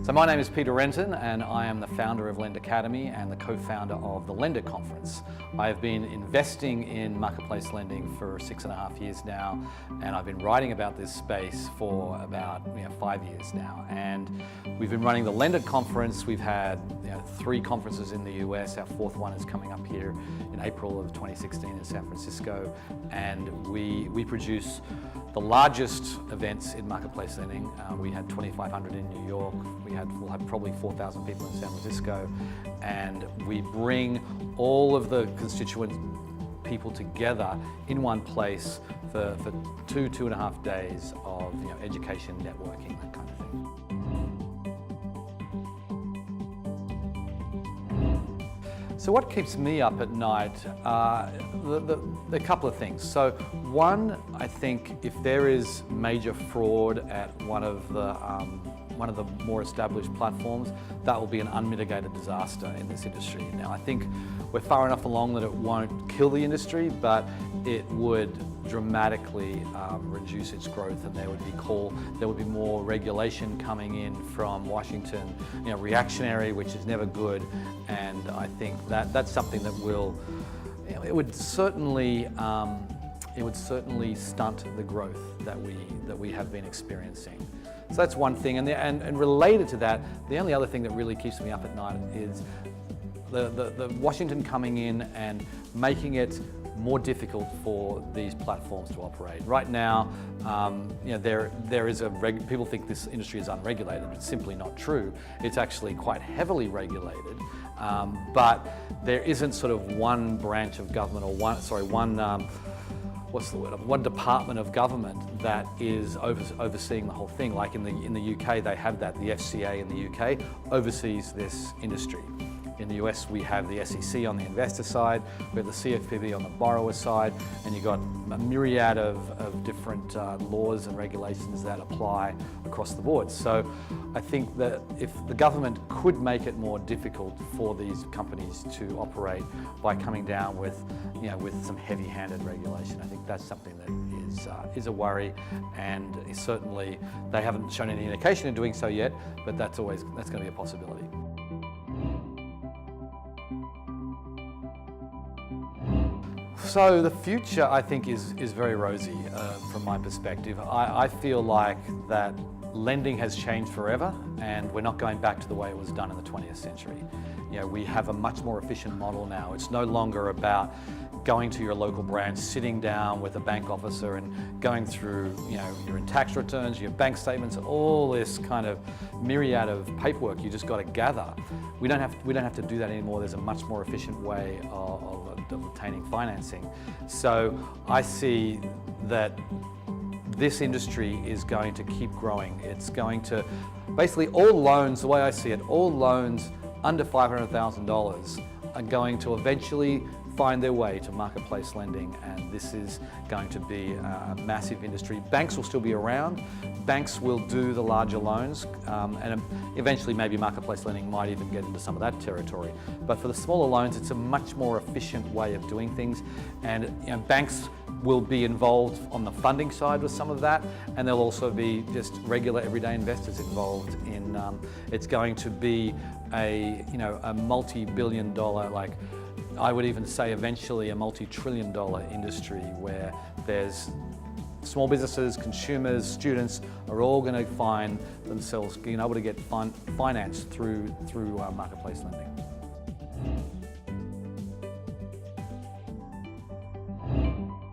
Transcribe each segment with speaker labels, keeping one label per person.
Speaker 1: So my name is Peter Renton and I am the founder of Lend Academy and the co-founder of the Lender Conference. I have been investing in marketplace lending for 6.5 years now, and I've been writing about this space for about 5 years now. And we've been running the Lender Conference. We've had 3 conferences in the US. Our 4th one is coming up here in April of 2016 in San Francisco. And we produce the largest events in marketplace lending. We had 2,500 in New York. We'll have probably 4,000 people in San Francisco. And we bring all of the constituent people together in one place for 2.5 days of education, networking, that kind of thing. So what keeps me up at night? A couple of things. So one, I think if there is major fraud at one of the more established platforms, that will be an unmitigated disaster in this industry. Now I think we're far enough along that it won't kill the industry, but it would dramatically reduce its growth, and there would be more regulation coming in from Washington, reactionary, which is never good. And I think that's something that will, it would certainly stunt the growth that we have been experiencing. So that's one thing, and related to that, the only other thing that really keeps me up at night is the Washington coming in and making it more difficult for these platforms to operate. Right now, there is people think this industry is unregulated. It's simply not true. It's actually quite heavily regulated, but there isn't sort of one branch of government or one department of government that is overseeing the whole thing. Like in the UK, they have that. The FCA in the UK oversees this industry. In the US, we have the SEC on the investor side, we have the CFPB on the borrower side, and you've got a myriad of different laws and regulations that apply across the board. So I think that if the government could make it more difficult for these companies to operate by coming down with some heavy-handed regulation, I think that's something that is a worry, and certainly they haven't shown any indication of doing so yet, but that's going to be a possibility. So the future, I think, is very rosy from my perspective. I feel like that lending has changed forever, and we're not going back to the way it was done in the 20th century. We have a much more efficient model now. It's no longer about going to your local branch, sitting down with a bank officer and going through your tax returns, your bank statements, all this kind of myriad of paperwork you just got to gather. We don't have to do that anymore. There's a much more efficient way of obtaining financing. So I see that this industry is going to keep growing. It's going to, basically all loans, the way I see it, all loans under $500,000 are going to eventually find their way to marketplace lending, and this is going to be a massive industry. Banks will still be around. Banks will do the larger loans, and eventually maybe marketplace lending might even get into some of that territory. But for the smaller loans, it's a much more efficient way of doing things, and banks will be involved on the funding side with some of that, and there'll also be just regular everyday investors involved in. It's going to be a multi-billion dollar, I would even say eventually a multi-trillion-dollar industry where there's small businesses, consumers, students are all going to find themselves being able to get financed through marketplace lending.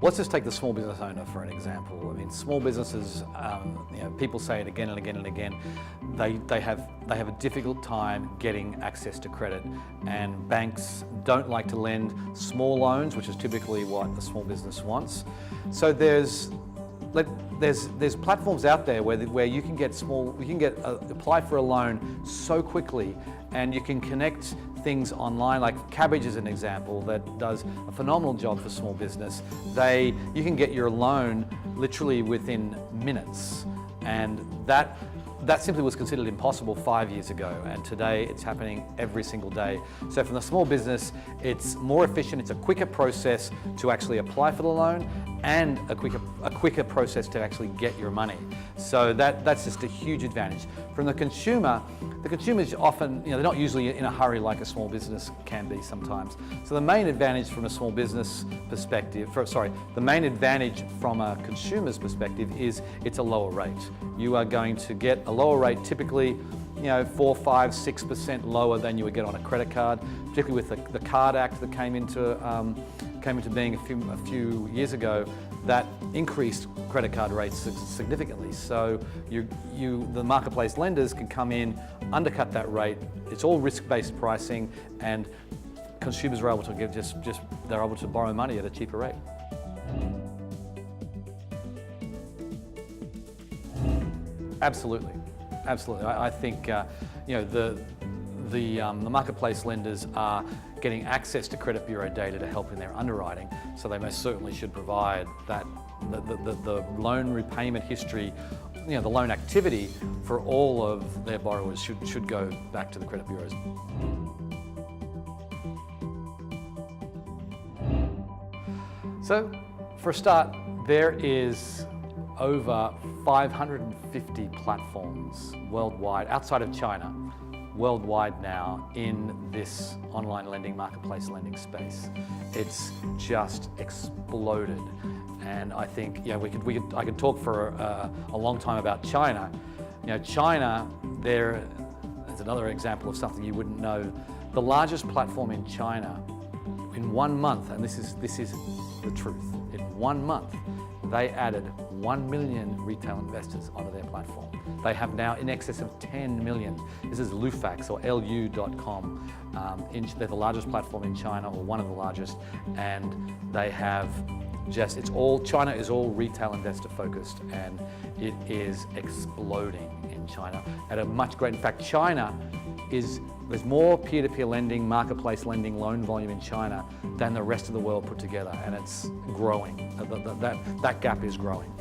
Speaker 1: Let's just take the small business owner for an example. I mean, small businesses, people say it again and again and again, they have a difficult time getting access to credit, and banks don't like to lend small loans, which is typically what a small business wants. So there's platforms out there where you can apply for a loan so quickly, and you can connect things online. Like Cabbage is an example that does a phenomenal job for small business. You can get your loan literally within minutes, and that simply was considered impossible 5 years ago, and today it's happening every single day. So from the small business, it's more efficient, it's a quicker process to actually apply for the loan, and a quicker process to actually get your money. So that's just a huge advantage. From the consumer's often, they're not usually in a hurry like a small business can be sometimes. So the main advantage from a small business perspective, the main advantage from a consumer's perspective is it's a lower rate. You are going to get a lower rate, typically 4, 5, 6% lower than you would get on a credit card, particularly with the Card Act that came into being a few years ago. That increased credit card rates significantly. So the marketplace lenders can come in, undercut that rate. It's all risk-based pricing, and consumers are able to they're able to borrow money at a cheaper rate. Absolutely. I think the marketplace lenders are getting access to credit bureau data to help in their underwriting, so they most certainly should provide that the loan repayment history, the loan activity for all of their borrowers should go back to the credit bureaus. So, for a start, there is over 550 platforms worldwide, outside of China, worldwide now in this online lending, marketplace lending space. It's just exploded. And I think, I could talk for a long time about China. China, there's another example of something you wouldn't know. The largest platform in China, in 1 month, and this is the truth, in 1 month, they added 1 million retail investors onto their platform. They have now in excess of 10 million. This is Lufax, or lu.com. They're the largest platform in China, or one of the largest, and they have China is all retail investor focused, and it is exploding in China at a much greater. In fact, there's more peer-to-peer lending, marketplace lending, loan volume in China than the rest of the world put together, and it's growing. That gap is growing.